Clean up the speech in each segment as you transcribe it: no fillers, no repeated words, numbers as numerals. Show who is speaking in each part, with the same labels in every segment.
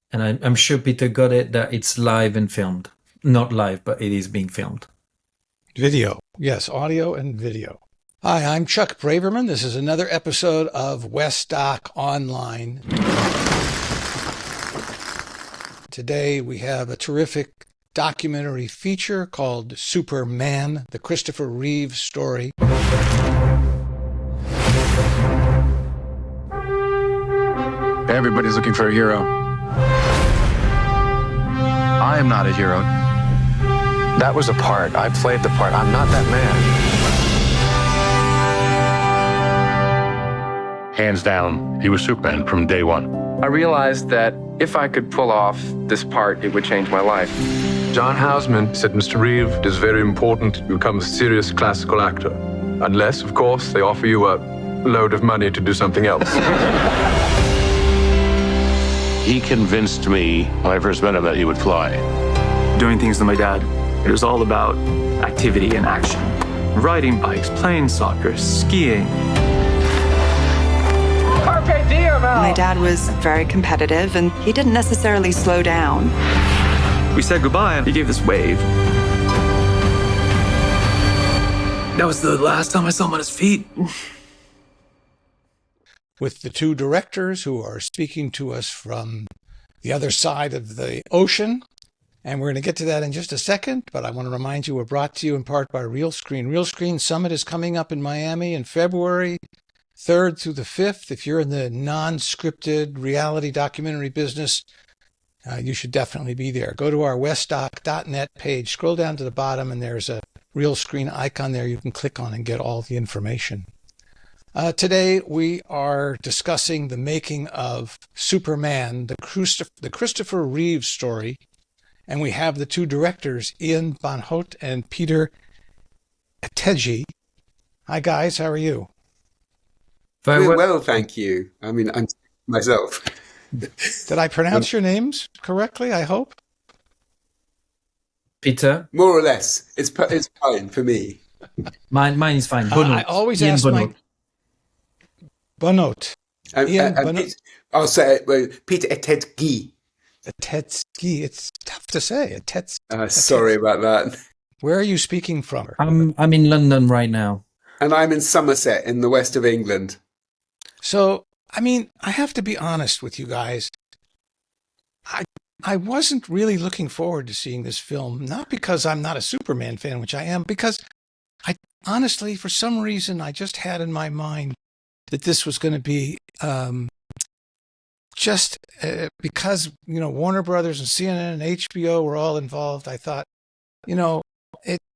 Speaker 1: And I'm sure Peter got it that it's live and filmed. Not live, but it is being filmed.
Speaker 2: Video. Yes, audio and video. Hi, I'm Chuck Braverman. This is another episode of Westdoc Online. Today we have a terrific documentary feature called Superman, the Christopher Reeve Story.
Speaker 3: Everybody's looking for a hero. I am not a hero. That was a part. I played the part. I'm not that man.
Speaker 4: Hands down, he was Superman from day one.
Speaker 5: I realized that if I could pull off this part, it would change my life.
Speaker 6: John Houseman said, Mr. Reeve, it is very important to become a serious classical actor. Unless, of course, they offer you a load of money to do something else.
Speaker 4: He convinced me when I first met him that he would fly.
Speaker 7: Doing things with my dad, it was all about activity and action. Riding bikes, playing soccer, skiing.
Speaker 8: My dad was very competitive, and he didn't necessarily slow down.
Speaker 7: We said goodbye, and he gave this wave. That was the last time I saw him on his feet.
Speaker 2: With the two directors who are speaking to us from the other side of the ocean. And we're going to get to that in just a second, but I want to remind you we're brought to you in part by Real Screen. Real Screen Summit is coming up in Miami in February 3rd through the 5th. If you're in the non-scripted reality documentary business, you should definitely be there. Go to our westdoc.net page, scroll down to the bottom, and there's a Real Screen icon there you can click on and get all the information. Today, we are discussing the making of Superman, the Christopher Reeve story, and we have the two directors, Ian Bonhôte and Peter Ettedgui. Hi, guys. How are you?
Speaker 1: Very
Speaker 9: well, thank you. I mean, I'm myself.
Speaker 2: Did I pronounce your names correctly, I hope?
Speaker 1: Peter?
Speaker 9: More or less. It's fine for me.
Speaker 1: Mine is fine.
Speaker 2: I always
Speaker 1: Ian
Speaker 2: ask
Speaker 1: Bonhôte.
Speaker 2: Bonhôte. Ian Bonhôte.
Speaker 9: I'll say it. Well, Peter Ettedgui.
Speaker 2: Ettedgui. It's tough to say.
Speaker 9: Sorry about that.
Speaker 2: Where are you speaking from?
Speaker 1: I'm in London right now.
Speaker 9: And I'm in Somerset in the west of England.
Speaker 2: So, I mean, I have to be honest with you guys. I wasn't really looking forward to seeing this film, not because I'm not a Superman fan, which I am, because I honestly, for some reason, I just had in my mind that this was going to be because, Warner Brothers and CNN and HBO were all involved. I thought,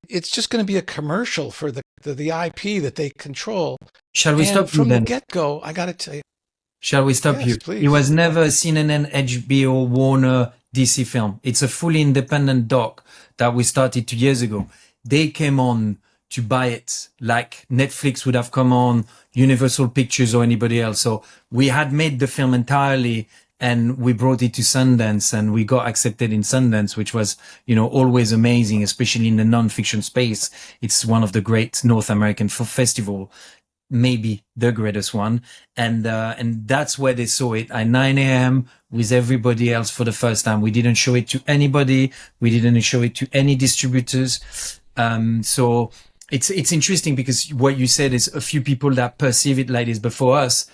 Speaker 2: it's just going to be a commercial for the IP that they control.
Speaker 1: Shall we stop you
Speaker 2: from
Speaker 1: then?
Speaker 2: the get-go, I got to tell you.
Speaker 1: Shall we stop you?
Speaker 2: Please.
Speaker 1: It was never a CNN, HBO, Warner, DC film. It's a fully independent doc that we started 2 years ago. They came on to buy it like Netflix would have come on, Universal Pictures or anybody else. So we had made the film entirely and we brought it to Sundance and we got accepted in Sundance, which was, always amazing, especially in the non-fiction space. It's one of the great North American festival, maybe the greatest one. And that's where they saw it at 9 a.m. with everybody else for the first time. We didn't show it to anybody. We didn't show it to any distributors. So it's interesting because what you said is a few people that perceive it like this before us,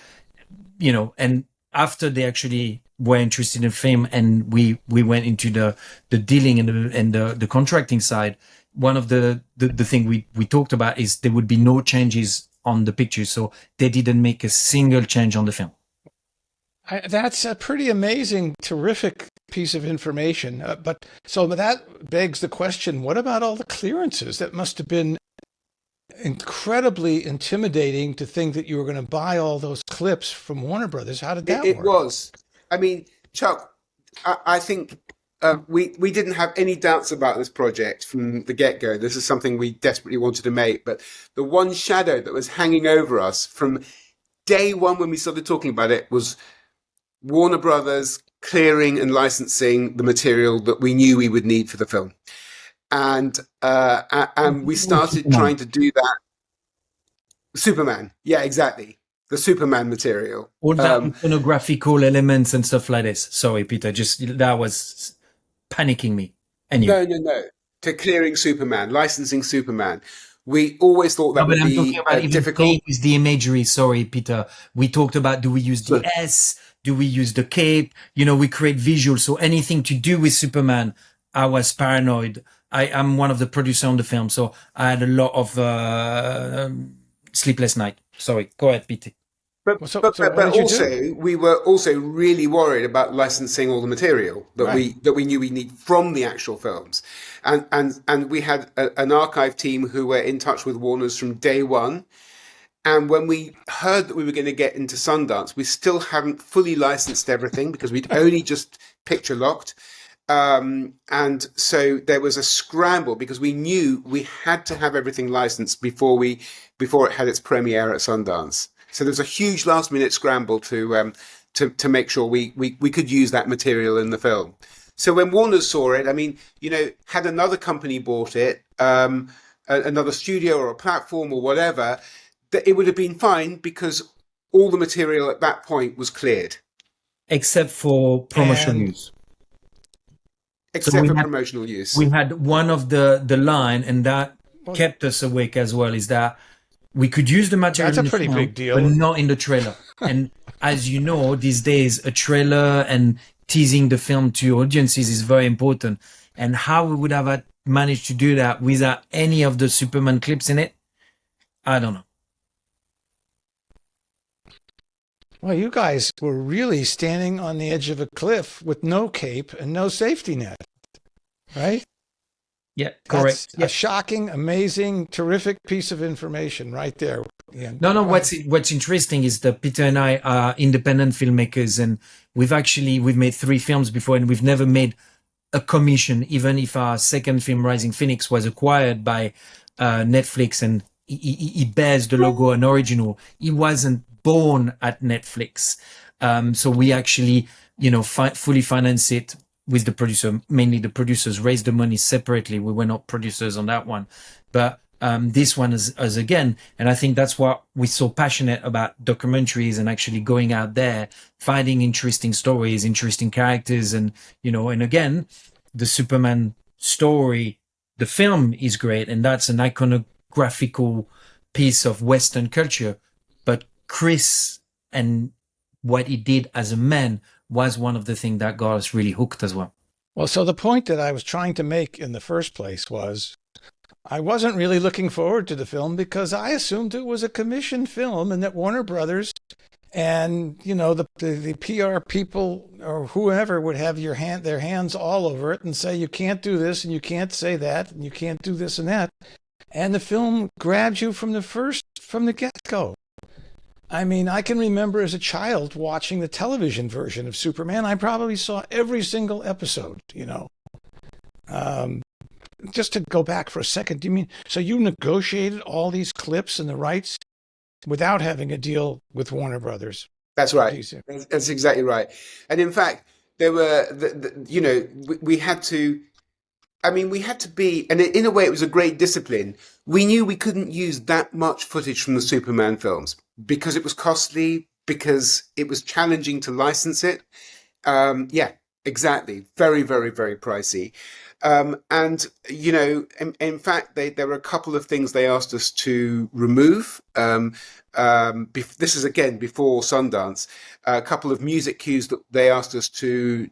Speaker 1: and after they actually were interested in film and we went into the dealing and the contracting side, one of the thing we talked about is there would be no changes on the picture. So they didn't make a single change on the film.
Speaker 2: That's a pretty amazing, terrific piece of information. But that begs the question, what about all the clearances? That must have been incredibly intimidating to think that you were going to buy all those clips from Warner Brothers. How did that work?
Speaker 9: It was. I mean, Chuck, I think we didn't have any doubts about this project from the get-go. This is something we desperately wanted to make. But the one shadow that was hanging over us from day one when we started talking about it was Warner Brothers clearing and licensing the material that we knew we would need for the film. And we started trying to do that. Superman. Yeah, exactly. the Superman material.
Speaker 1: All that iconographical elements and stuff like this. Sorry, Peter, that was panicking me. Anyway.
Speaker 9: No. To clearing Superman, licensing Superman. We always thought that would be difficult.
Speaker 1: With the imagery, sorry, Peter. We talked about, do we use the S? Do we use the cape? We create visuals. So anything to do with Superman, I was paranoid. I'm one of the producers on the film, so I had a lot of sleepless night. Sorry, go ahead, Peter.
Speaker 9: But also, we were also really worried about licensing all the material that we knew we need from the actual films, and we had an archive team who were in touch with Warner's from day one. And when we heard that we were going to get into Sundance, we still hadn't fully licensed everything because we'd only just picture locked. And so there was a scramble because we knew we had to have everything licensed before it had its premiere at Sundance. So there was a huge last minute scramble to make sure we could use that material in the film. So when Warner saw it, had another company bought it, another studio or a platform or whatever, that it would have been fine because all the material at that point was cleared.
Speaker 1: Except for promotional use.
Speaker 9: Promotional use.
Speaker 1: We had one of the line, and that kept us awake as well, is that we could use the material.
Speaker 2: That's a pretty big deal.
Speaker 1: But not in the trailer. And as you know, these days, a trailer and teasing the film to audiences is very important. And how we would have managed to do that without any of the Superman clips in it, I don't know.
Speaker 2: Well, you guys were really standing on the edge of a cliff with no cape and no safety net, right?
Speaker 1: Yeah, correct.
Speaker 2: That's a shocking, amazing, terrific piece of information right there. Yeah.
Speaker 1: No. What's interesting is that Peter and I are independent filmmakers, and we've made 3 films before, and we've never made a commission, even if our second film, Rising Phoenix, was acquired by Netflix, and he bears the logo and original. He wasn't born at Netflix. So we actually, fully finance it with the producer. Mainly the producers raised the money separately. We were not producers on that one. But this one is again, and I think that's what we're so passionate about documentaries and actually going out there, finding interesting stories, interesting characters. And, and again, the Superman story, the film is great. And that's an iconographical piece of Western culture. But Chris and what he did as a man was one of the things that got us really hooked as well.
Speaker 2: Well, so the point that I was trying to make in the first place was I wasn't really looking forward to the film because I assumed it was a commissioned film and that Warner Brothers and, the PR people or whoever would have their hands all over it and say, you can't do this and you can't say that and you can't do this and that. And the film grabs you from the get-go. I can remember as a child watching the television version of Superman. I probably saw every single episode, Just to go back for a second, do you mean, so you negotiated all these clips and the rights without having a deal with Warner Brothers?
Speaker 9: That's right. That's exactly right. And in fact, there were, we had to be, and in a way it was a great discipline. We knew we couldn't use that much footage from the Superman films because it was costly, because it was challenging to license it. Yeah, exactly. Very, very, very pricey. And, in fact, there were a couple of things they asked us to remove. This is again before Sundance. A couple of music cues that they asked us to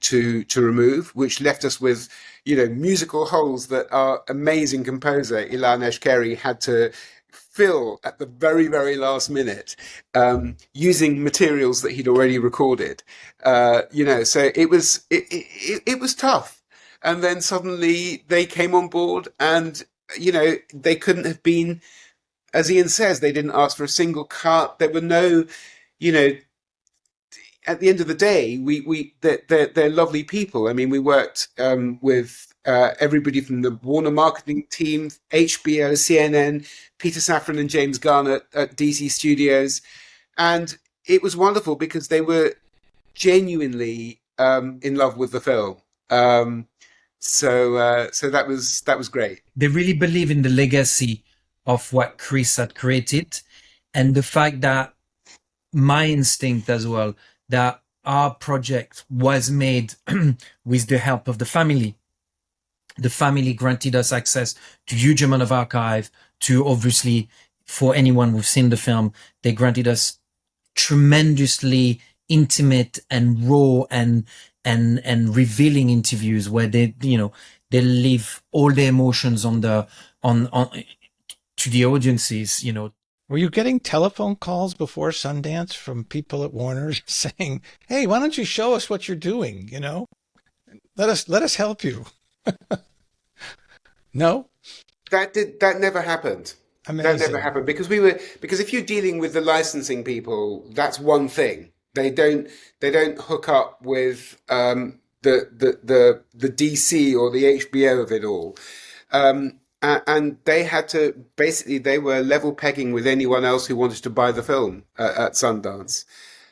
Speaker 9: remove, which left us with, musical holes that our amazing composer Ilan Eshkeri had to fill at the very, very last minute, using materials that he'd already recorded. So it was tough. And then suddenly they came on board and, they couldn't have been, as Ian says, they didn't ask for a single cut. There were no, at the end of the day, they're lovely people. We worked with everybody from the Warner marketing team, HBO, CNN, Peter Safran and James Garnett at DC Studios. And it was wonderful because they were genuinely in love with the film. So that was great.
Speaker 1: They really believe in the legacy of what Chris had created, and the fact that my instinct as well that our project was made with the help of the family. The family granted us access to huge amount of archive, to obviously, for anyone who's seen the film, they granted us tremendously intimate and raw and revealing interviews where they leave all the emotions on to the audiences.
Speaker 2: Were you getting telephone calls before Sundance from people at Warner's saying, "Hey, why don't you show us what you're doing? Let us help you." No,
Speaker 9: that never happened.
Speaker 2: Amazing.
Speaker 9: That never happened because if you're dealing with the licensing people, that's one thing. They don't hook up with the DC or the HBO of it all. And they had to, basically, they were level pegging with anyone else who wanted to buy the film at Sundance.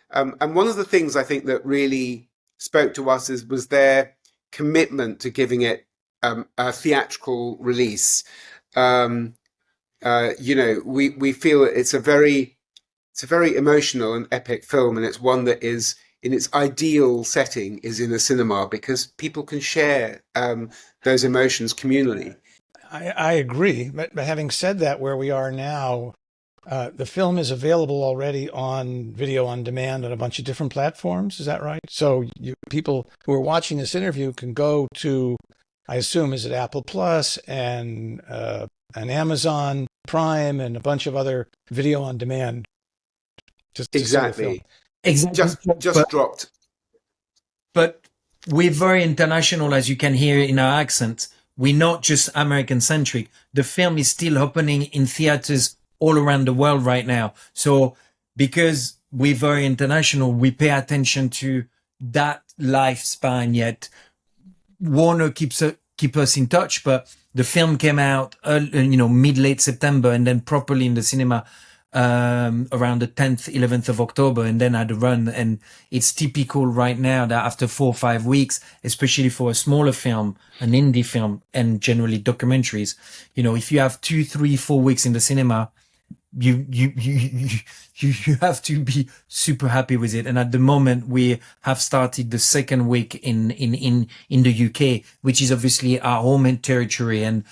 Speaker 9: And one of the things I think that really spoke to us was their commitment to giving it a theatrical release. We feel it's a very emotional and epic film, and it's one that is, in its ideal setting, is in a cinema because people can share those emotions communally.
Speaker 2: I agree, but having said that, where we are now, the film is available already on video on demand on a bunch of different platforms. Is that right? So people who are watching this interview can go to, I assume, is it Apple Plus and Amazon Prime and a bunch of other video on demand.
Speaker 9: Exactly. Just dropped.
Speaker 1: But we're very international, as you can hear in our accent. We're not just American centric. The film is still opening in theaters all around the world right now. So because we're very international, we pay attention to that lifespan. Yet Warner keep us in touch, but the film came out mid-late September and then properly in the cinema around the 10th, 11th of October, and then had a run. And it's typical right now that after 4 or 5 weeks, especially for a smaller film, an indie film, and generally documentaries, if you have 2, 3, 4 weeks in the cinema, you have to be super happy with it. And at the moment, we have started the second week in the UK, which is obviously our home territory. And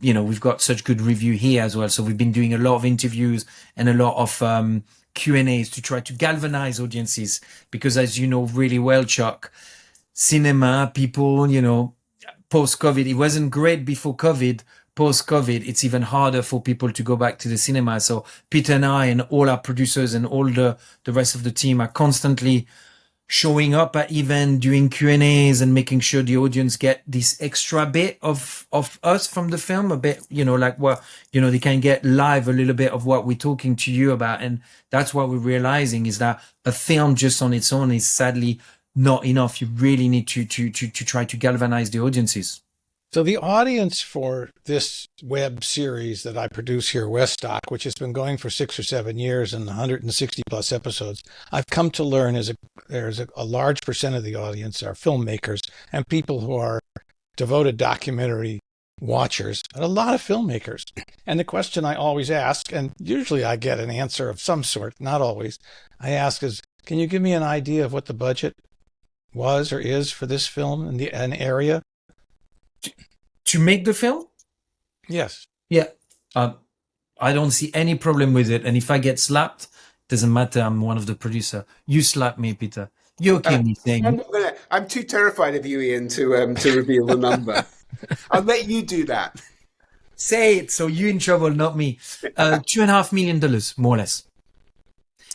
Speaker 1: we've got such good review here as well. So we've been doing a lot of interviews and a lot of Q&As to try to galvanize audiences, because as you know really well, Chuck, cinema people, post-COVID, it wasn't great before COVID. Post-COVID, it's even harder for people to go back to the cinema. So Peter and I and all our producers and all the rest of the team are constantly showing up at events, doing Q&As and making sure the audience get this extra bit of us from the film, a bit, they can get live a little bit of what we're talking to you about. And that's what we're realizing, is that a film just on its own is sadly not enough. You really need to try to galvanize the audiences.
Speaker 2: So the audience for this web series that I produce here, Westdoc, which has been going for 6 or 7 years and 160 plus episodes, I've come to learn there's a large percent of the audience are filmmakers and people who are devoted documentary watchers, and a lot of filmmakers. And the question I always ask, and usually I get an answer of some sort, not always, I ask is, can you give me an idea of what the budget was or is for this film in an area?
Speaker 1: To make the film?
Speaker 2: Yes.
Speaker 1: Yeah. I don't see any problem with it. And if I get slapped, doesn't matter. I'm one of the producer. You slap me, Peter. You okay me saying?
Speaker 9: I'm too terrified of you, Ian, to reveal the number. I'll let you do that.
Speaker 1: Say it. So you're in trouble, not me. $2.5 million, more or less.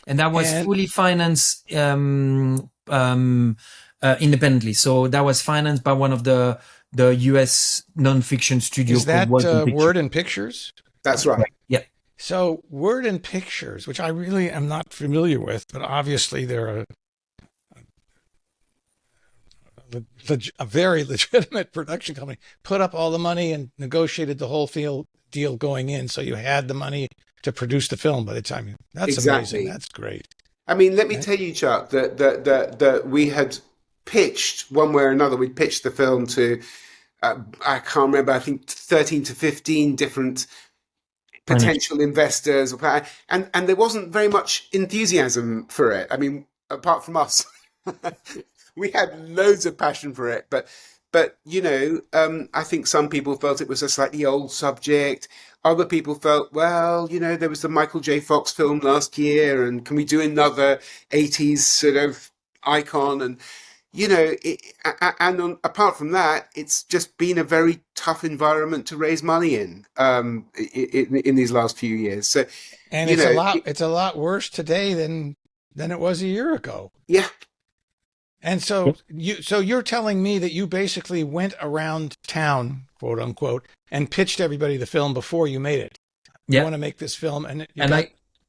Speaker 1: And that was fully financed independently. So that was financed by one of the US non-fiction studio.
Speaker 2: Is that Word and Pictures?
Speaker 9: That's right.
Speaker 1: Yeah.
Speaker 2: So Word and Pictures, which I really am not familiar with, but obviously they're a very legitimate production company, put up all the money and negotiated the whole deal going in. So you had the money to produce the film by the time. That's
Speaker 9: exactly.
Speaker 2: Amazing. That's great.
Speaker 9: I mean, let me tell you, Chuck, that we had pitched one way or another. We pitched the film to, I can't remember, I think 13 to 15 different potential investors, and there wasn't very much enthusiasm for it. I mean, apart from us, we had loads of passion for it, but I think some people felt it was a slightly old subject. Other people felt, well, there was the Michael J. Fox film last year, and can we do another 80s sort of icon? And apart from that, it's just been a very tough environment to raise money in these last few years. So,
Speaker 2: and it's a lot worse today than it was a year ago.
Speaker 9: Yeah.
Speaker 2: And so you're telling me that you basically went around town, quote unquote, and pitched everybody the film before you made it. You want to make this film, and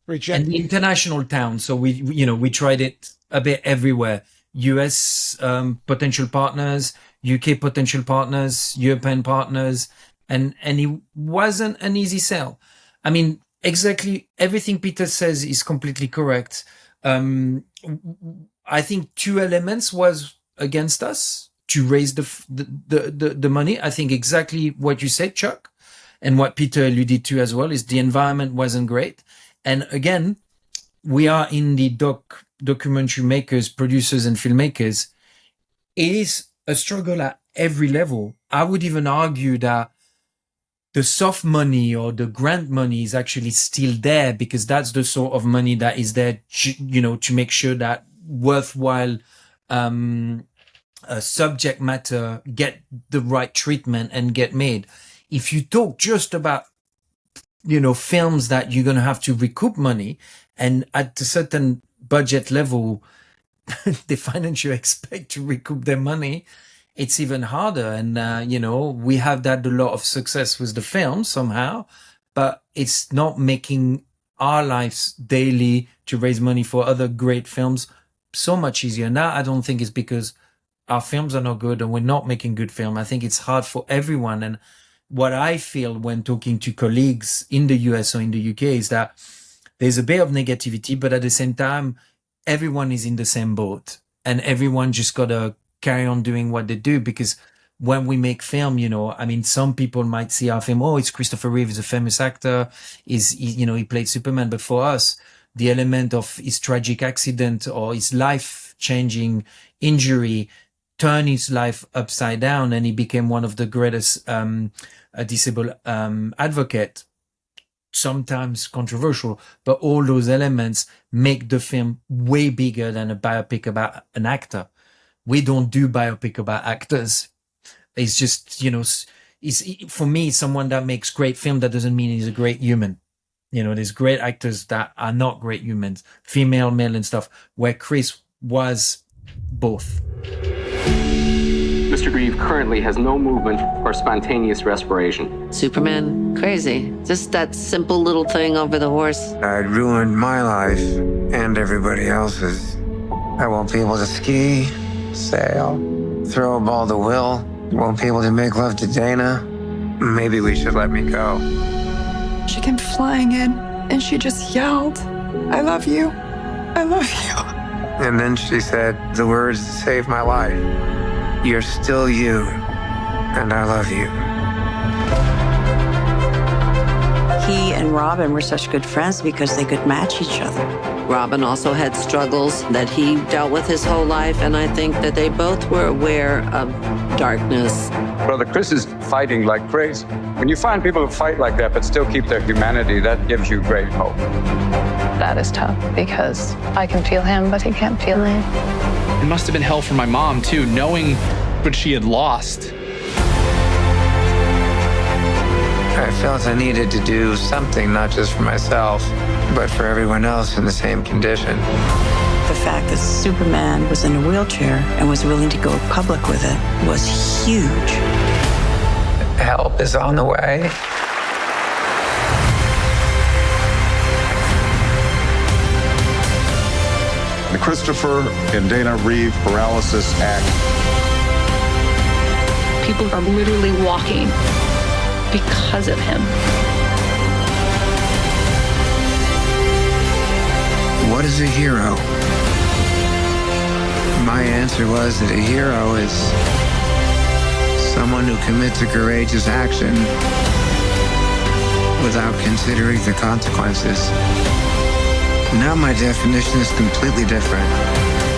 Speaker 2: rejected.
Speaker 1: And the international town. So we tried it a bit everywhere. US potential partners, UK potential partners, European partners, and it wasn't an easy sell. I mean, exactly everything Peter says is completely correct. I think two elements was against us to raise the money. I think exactly what you said, Chuck, and what Peter alluded to as well is the environment wasn't great. And again, we are in the documentary makers, producers, and filmmakers. It is a struggle at every level. I would even argue that the soft money or the grant money is actually still there, because that's the sort of money that is there, to make sure that worthwhile subject matter get the right treatment and get made. If you talk just about films that you're going to have to recoup money, and at a certain budget level the financial expect to recoup their money, it's even harder. And we have had a lot of success with the film somehow, but it's not making our lives daily to raise money for other great films so much easier. Now, I don't think it's because our films are not good and we're not making good film. I think it's hard for everyone. And what I feel when talking to colleagues in the US or in the UK is that there's a bit of negativity, but at the same time, everyone is in the same boat and everyone just got to carry on doing what they do. Because when we make film, some people might see our film, oh, it's Christopher Reeve, he's a famous actor, he played Superman. But for us, the element of his tragic accident or his life-changing injury turned his life upside down, and he became one of the greatest disabled advocate. Sometimes controversial, but all those elements make the film way bigger than a biopic about an actor. We don't do biopic about actors. It's just, for me, someone that makes great film, that doesn't mean he's a great human. There's great actors that are not great humans, female, male, and stuff, where Chris was both.
Speaker 5: Mr. Reeve currently has no movement or spontaneous respiration.
Speaker 10: Superman, crazy. Just that simple little thing over the horse.
Speaker 3: I'd ruined my life and everybody else's. I won't be able to ski, sail, throw a ball to Will. Won't be able to make love to Dana. Maybe we should let me go.
Speaker 8: She came flying in, and she just yelled, "I love you. I love you."
Speaker 3: And then she said the words that saved my life. You're still you, and I love you.
Speaker 10: He and Robin were such good friends because they could match each other. Robin also had struggles that he dealt with his whole life, and I think that they both were aware of darkness.
Speaker 11: Brother Chris is fighting like crazy. When you find people who fight like that but still keep their humanity, that gives you great hope.
Speaker 12: That is tough because I can feel him, but he can't feel me.
Speaker 13: It must have been hell for my mom, too, knowing what she had lost.
Speaker 3: I felt I needed to do something, not just for myself, but for everyone else in the same condition.
Speaker 10: The fact that Superman was in a wheelchair and was willing to go public with it was huge.
Speaker 3: Help is on the way.
Speaker 14: The Christopher and Dana Reeve Paralysis Act.
Speaker 12: People are literally walking because of him.
Speaker 3: What is a hero? My answer was that a hero is someone who commits a courageous action without considering the consequences. Now my definition is completely different.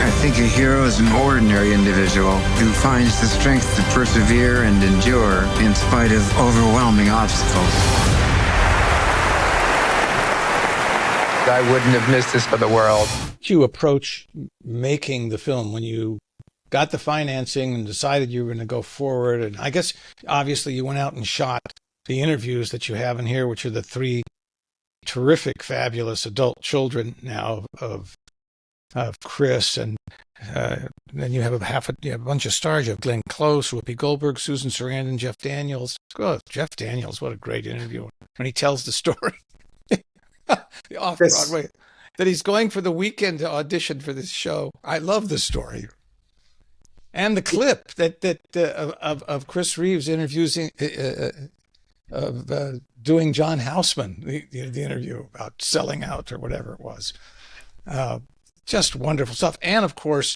Speaker 3: I think a hero is an ordinary individual who finds the strength to persevere and endure in spite of overwhelming obstacles.
Speaker 11: I wouldn't have missed this for the world.
Speaker 2: You approach making the film when you got the financing and decided you were going to go forward. And I guess, obviously, you went out and shot the interviews that you have in here, which are the 3 terrific, fabulous adult children now of Chris. And then you have a bunch of stars. You have Glenn Close, Whoopi Goldberg, Susan Sarandon, Jeff Daniels. Oh, Jeff Daniels, what a great interview. When he tells the story off-Broadway, that he's going for the weekend to audition for this show. I love the story. And the clip of Chris Reeves interviewing doing John Houseman, the interview about selling out or whatever it was. Just wonderful stuff. And of course,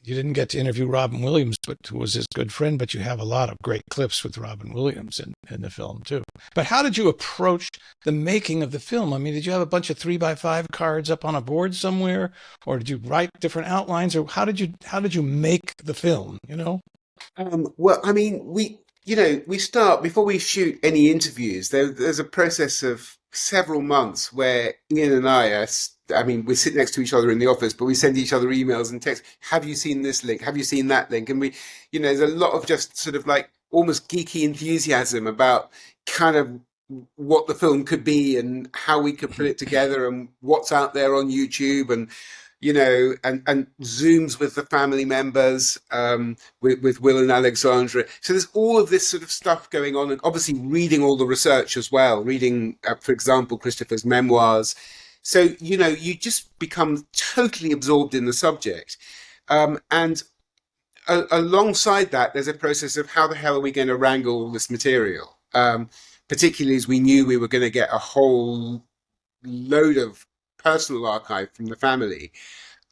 Speaker 2: you didn't get to interview Robin Williams, who was his good friend, but you have a lot of great clips with Robin Williams in the film too. But how did you approach the making of the film? I mean, did you have a bunch of 3x5 cards up on a board somewhere, or did you write different outlines, or how did you make the film?
Speaker 9: Well, I mean, we start before we shoot any interviews. There's a process of several months where Ian and we sit next to each other in the office, but we send each other emails and texts. Have you seen this link? Have you seen that link? And there's a lot of just sort of like almost geeky enthusiasm about kind of what the film could be and how we could put it together and what's out there on YouTube and Zooms with the family members, with Will and Alexandra. So there's all of this sort of stuff going on, and obviously reading all the research as well, reading, for example, Christopher's memoirs. So, you just become totally absorbed in the subject. And alongside that, there's a process of how the hell are we going to wrangle all this material? Particularly as we knew we were going to get a whole load of personal archive from the family.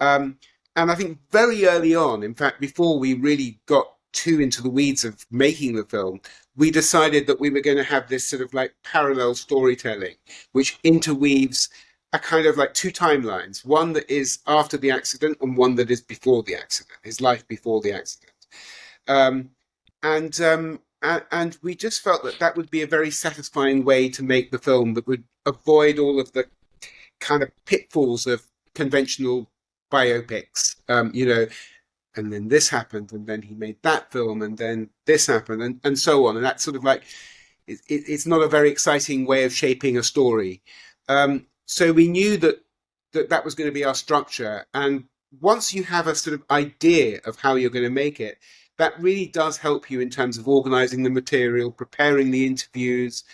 Speaker 9: And I think very early on, in fact, before we really got too into the weeds of making the film, we decided that we were going to have this sort of like parallel storytelling, which interweaves a kind of like 2 timelines, one that is after the accident and one that is before the accident, his life before the accident. And we just felt that would be a very satisfying way to make the film that would avoid all of the kind of pitfalls of conventional biopics, and then this happened, and then he made that film, and then this happened, and so on. And that's sort of like, it's not a very exciting way of shaping a story. So we knew that was going to be our structure. And once you have a sort of idea of how you're going to make it, that really does help you in terms of organizing the material, preparing the interviews,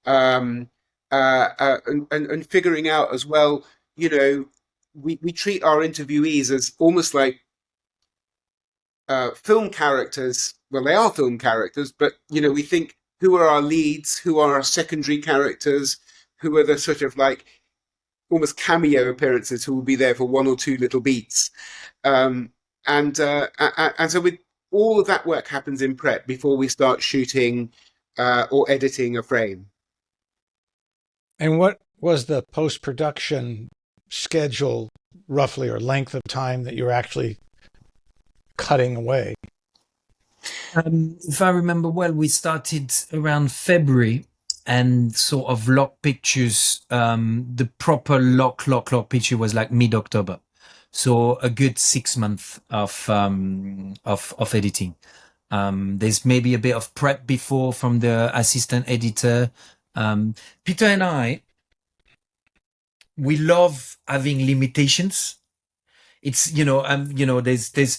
Speaker 9: and figuring out as well, we treat our interviewees as almost like film characters. Well, they are film characters, but, we think, who are our leads? Who are our secondary characters? Who are the sort of like almost cameo appearances who will be there for 1 or 2 little beats? And so with all of that work happens in prep before we start shooting or editing a frame.
Speaker 2: And what was the post-production schedule, roughly, or length of time that you were actually cutting away?
Speaker 1: If I remember well, we started around February and sort of lock pictures. The proper lock picture was like mid-October. So a good 6 months of editing. There's maybe a bit of prep before from the assistant editor. Peter and I, we love having limitations. It's, there's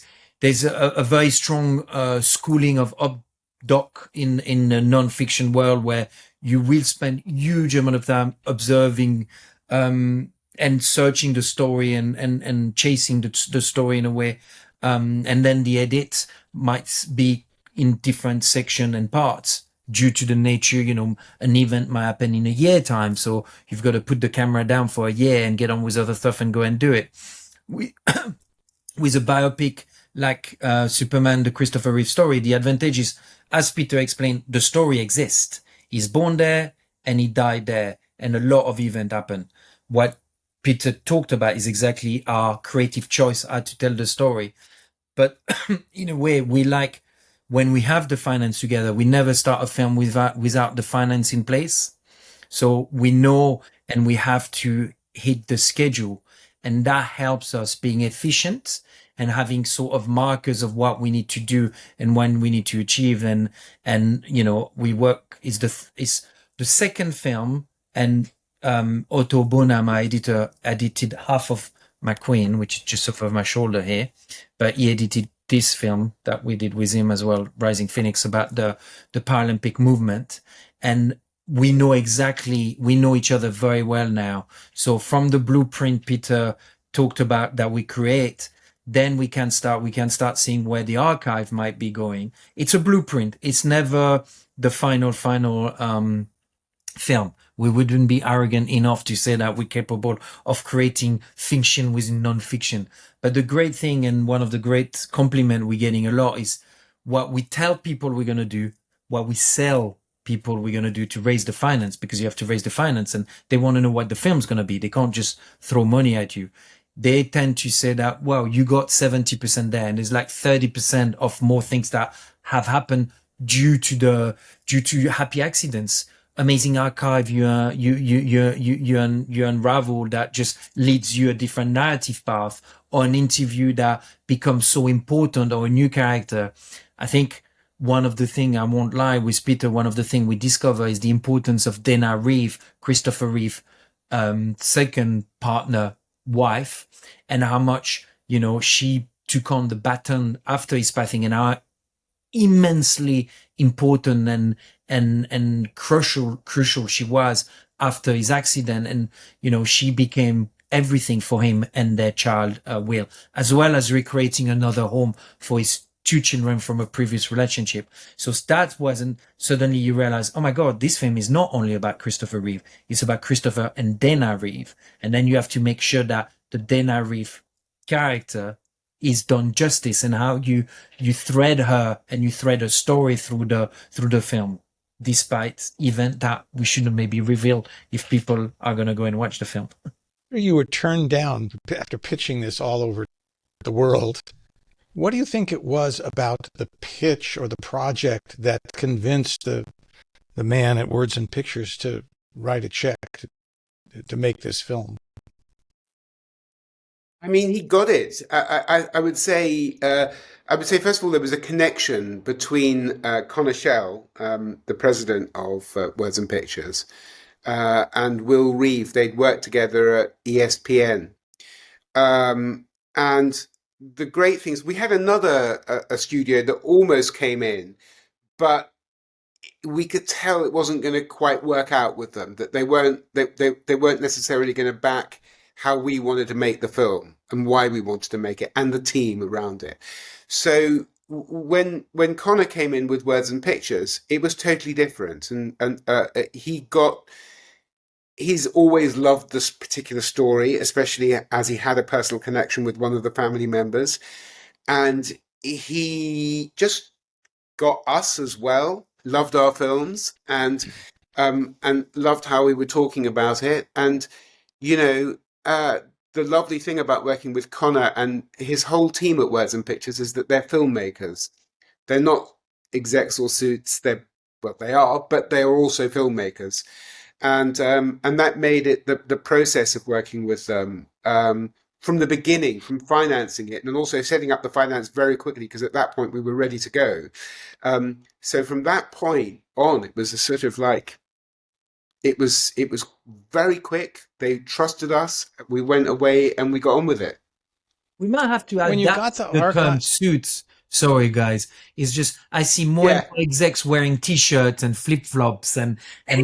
Speaker 1: a very strong schooling of doc in the non-fiction world where you will spend huge amount of time observing and searching the story and chasing the story in a way. And then the edit might be in different section and parts due to the nature, an event might happen in a year time. So you've got to put the camera down for a year and get on with other stuff and go and do it. With a biopic like Superman, the Christopher Reeve Story, the advantage is, as Peter explained, the story exists. He's born there. and he died there, and a lot of event happened. What Peter talked about is exactly our creative choice how to tell the story. But in a way, we like when we have the finance together, we never start a film without the finance in place. So we know, and we have to hit the schedule, and that helps us being efficient and having sort of markers of what we need to do and when we need to achieve. And you know, we work is the second film, and Otto Bona, my editor, edited half of McQueen, which is just over my shoulder here, but he edited this film that we did with him as well, Rising Phoenix, about the Paralympic movement. And we know each other very well now. So from the blueprint Peter talked about that we create, then we can start seeing where the archive might be going. It's a blueprint. It's never the final film. We wouldn't be arrogant enough to say that we're capable of creating fiction within non-fiction. But the great thing, and one of the great compliment we're getting a lot, is what we tell people we're going to do, what we sell people we're going to do to raise the finance, because you have to raise the finance and they want to know what the film's going to be. They can't just throw money at you. They tend to say that, well, you got 70% there, and there's like 30% of more things that have happened due to happy accidents. Amazing archive you unravel that just leads you a different narrative path, or an interview that becomes so important, or a new character. I think one of the things, I won't lie with Peter, one of the things we discover is the importance of Dana Reeve, Christopher Reeve, second partner, wife, and how much, you know, she took on the baton after his passing, and how immensely important and crucial she was after his accident. And, you know, she became everything for him and their child, Will, as well as recreating another home for his two children from a previous relationship. So that wasn't, suddenly you realize, oh my God, this film is not only about Christopher Reeve, it's about Christopher and Dana Reeve. And then you have to make sure that the Dana Reeve character is done justice, and how you thread her and you thread a story through the film, despite event that we shouldn't maybe reveal if people are going to go and watch the film.
Speaker 2: You were turned down after pitching this all over the world. What do you think it was about the pitch or the project that convinced the man at Words and Pictures to write a check to make this film?
Speaker 9: I mean, he got it. I would say first of all, there was a connection between Connor Shell, the president of Words and Pictures, and Will Reeve. They'd worked together at ESPN, and the great things, we had a studio that almost came in, but we could tell it wasn't going to quite work out with them. That they weren't necessarily going to back how we wanted to make the film and why we wanted to make it, and the team around it. So when Connor came in with Words and Pictures, it was totally different, and he's always loved this particular story, especially as he had a personal connection with one of the family members, and he just got us as well, loved our films, and loved how we were talking about it. And you know, the lovely thing about working with Connor and his whole team at Words and Pictures is that they're filmmakers. They're not execs or suits. They are, but they are also filmmakers. And that made it the process of working with them from the beginning, from financing it, and also setting up the finance very quickly, because at that point we were ready to go. So from that point on, it was a sort of like, it was very quick. They trusted us. We went away and we got on with it.
Speaker 1: We might have to adapt the term suits. Sorry, guys. It's just, I see more and more execs wearing T-shirts and flip-flops and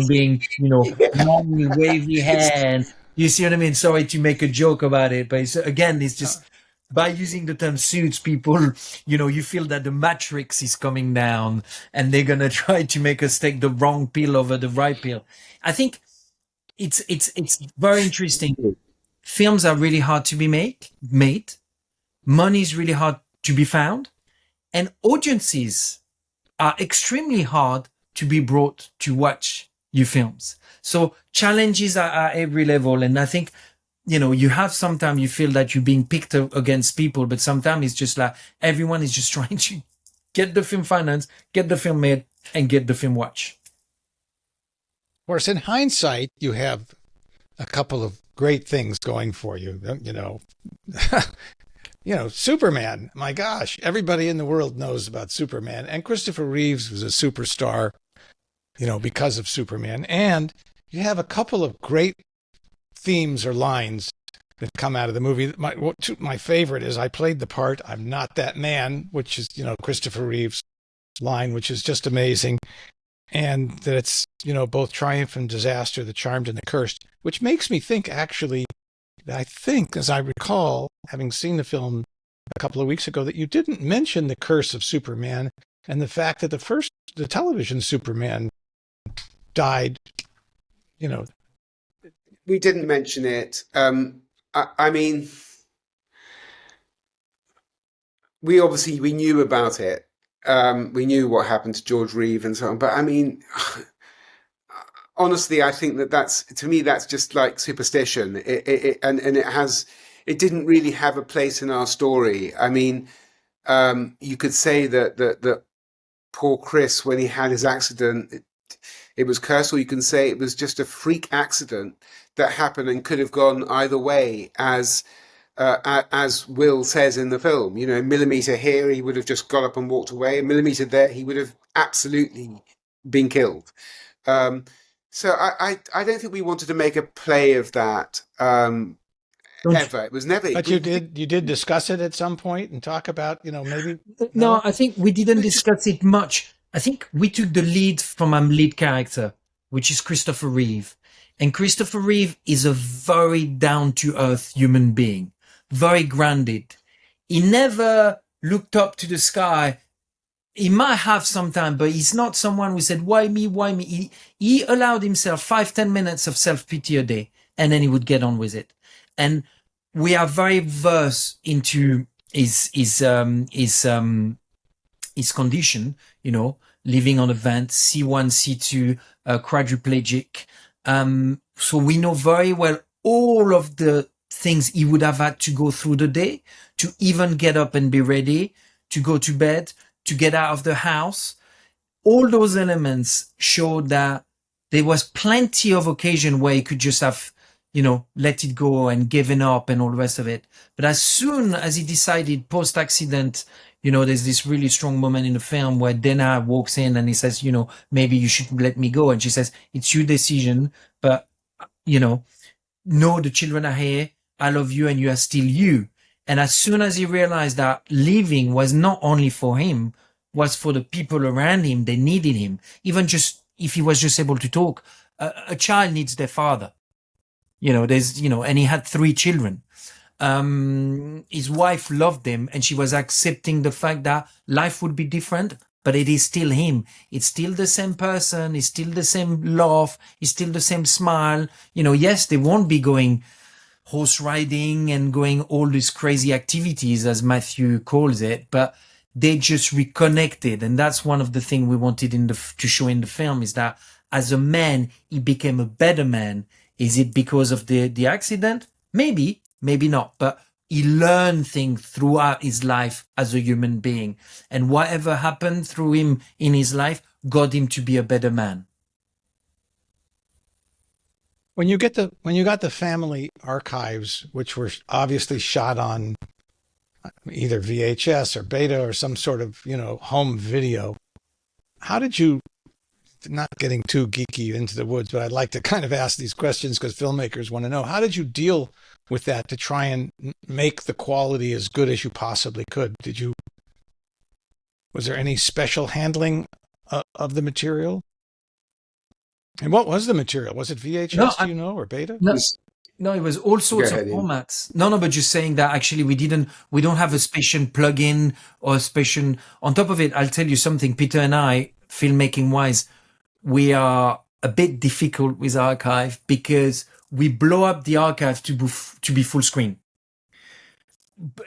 Speaker 1: being, you know, long, wavy hair. And you see what I mean? Sorry to make a joke about it, but it's just by using the term suits, people, you know, you feel that the matrix is coming down and they're going to try to make us take the wrong pill over the right pill. I think it's very interesting. Films are really hard to be made. Money is really hard to be found. And audiences are extremely hard to be brought to watch your films. So challenges are at every level. And I think, you have sometimes you feel that you're being picked against people, but sometimes it's just like everyone is just trying to get the film financed, get the film made, and get the film watched.
Speaker 2: Of course, in hindsight, you have a couple of great things going for you. Superman. My gosh, everybody in the world knows about Superman. And Christopher Reeves was a superstar, because of Superman. And you have a couple of great themes or lines that come out of the movie. My favorite is I played the part, I'm not that man, which is, Christopher Reeves' line, which is just amazing. And that it's, both triumph and disaster, the charmed and the cursed, which makes me think, actually, I think, as I recall, having seen the film a couple of weeks ago, that you didn't mention the curse of Superman and the fact that the television Superman died,
Speaker 9: We didn't mention it. I mean, we knew about it. We knew what happened to George Reeve and so on. But I mean, honestly, I think that's just like superstition. It didn't really have a place in our story. I mean, you could say that poor Chris, when he had his accident, it was cursed, or you can say it was just a freak accident that happened and could have gone either way, as Will says in the film. A millimeter here, he would have just got up and walked away. A millimeter there, he would have absolutely been killed. So I don't think we wanted to make a play of that ever. It was never.
Speaker 2: But you did discuss it at some point and talk about, maybe.
Speaker 1: No, I think we didn't discuss it much. I think we took the lead from our lead character, which is Christopher Reeve. And Christopher Reeve is a very down-to-earth human being, very grounded. He never looked up to the sky. He might have sometime, but he's not someone who said, why me, why me? He allowed himself 5-10 minutes of self-pity a day, and then he would get on with it. And we are very versed into his condition, living on a vent, C1, C2, quadriplegic. So we know very well all of the things he would have had to go through the day to even get up and be ready, to go to bed, to get out of the house. All those elements show that there was plenty of occasion where he could just have, let it go and given up and all the rest of it. But as soon as he decided post-accident, there's this really strong moment in the film where Dana walks in and he says, maybe you should let me go. And she says, it's your decision, but, no, the children are here. I love you and you are still you. And as soon as he realized that leaving was not only for him, was for the people around him, they needed him. Even just if he was just able to talk, a child needs their father. And he had 3 children. His wife loved him and she was accepting the fact that life would be different, but it is still him. It's still the same person. It's still the same laugh. It's still the same smile. Yes, they won't be going horse riding and going all these crazy activities, as Matthew calls it, but they just reconnected. And that's one of the things we wanted to show in the film, is that as a man, he became a better man. Is it because of the accident? Maybe not, but he learned things throughout his life as a human being. And whatever happened through him in his life got him to be a better man.
Speaker 2: When you got the family archives, which were obviously shot on either VHS or beta or some sort of, home video, how did you, not getting too geeky into the woods, but I'd like to kind of ask these questions because filmmakers want to know, how did you deal with that to try and make the quality as good as you possibly could? Was there any special handling of the material? And what was the material? Was it VHS, or beta?
Speaker 1: No, it was all sorts of formats. No, but just saying that actually we don't have a special plugin or a special, on top of it, I'll tell you something, Peter and I, filmmaking wise, we are a bit difficult with archive because we blow up the archive to be full screen.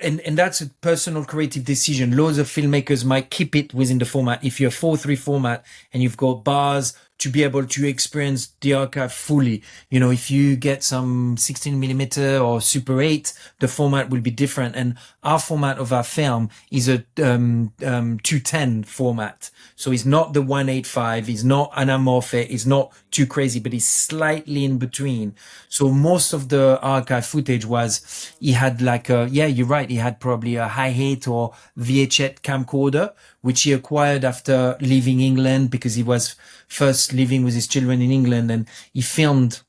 Speaker 1: And that's a personal creative decision. Loads of filmmakers might keep it within the format. If you're 4:3 format and you've got bars to be able to experience the archive fully. You know, if you get some 16mm or Super 8, the format will be different. And our format of our film is a 210 format. So it's not the 185, it's not anamorphic, it's not too crazy, but it's slightly in between. So most of the archive footage was, he had like you're right, he had probably a Hi-8 or VHS camcorder, which he acquired after leaving England, because he was first living with his children in England, and he filmed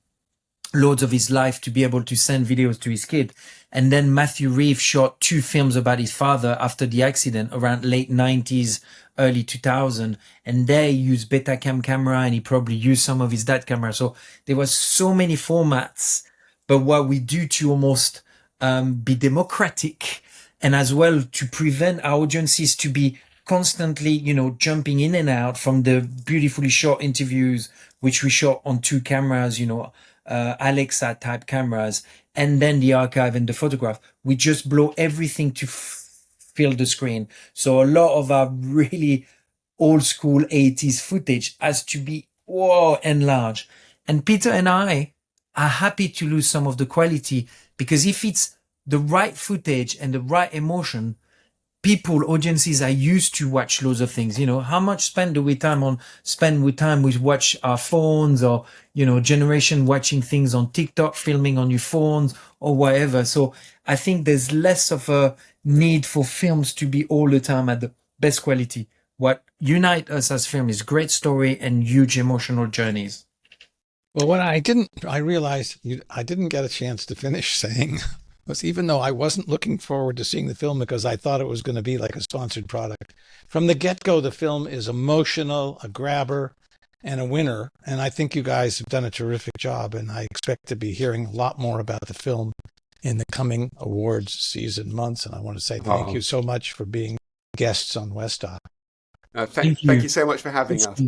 Speaker 1: loads of his life to be able to send videos to his kid. And then Matthew Reeves shot 2 films about his father after the accident around late 90s, early 2000. And there he used Betacam camera, and he probably used some of his dad camera. So there was so many formats. But what we do to almost be democratic, and as well to prevent our audiences to be constantly, you know, jumping in and out from the beautifully shot interviews, which we shot on 2 cameras, you know, Alexa type cameras, and then the archive and the photograph. We just blow everything to fill the screen. So a lot of our really old school 80s footage has to be enlarged. And Peter and I are happy to lose some of the quality, because if it's the right footage and the right emotion, audiences are used to watch loads of things. You know, how much spend we watch our phones, or, you know, generation watching things on TikTok, filming on your phones or whatever. So I think there's less of a need for films to be all the time at the best quality. What unite us as film is great story and huge emotional journeys.
Speaker 2: Well, what I realized I didn't get a chance to finish saying was, even though I wasn't looking forward to seeing the film because I thought it was going to be like a sponsored product, from the get-go, the film is emotional, a grabber, and a winner. And I think you guys have done a terrific job, and I expect to be hearing a lot more about the film in the coming awards season months. And I want to say thank you so much for being guests on Westdoc.
Speaker 9: Thank you so much for having us.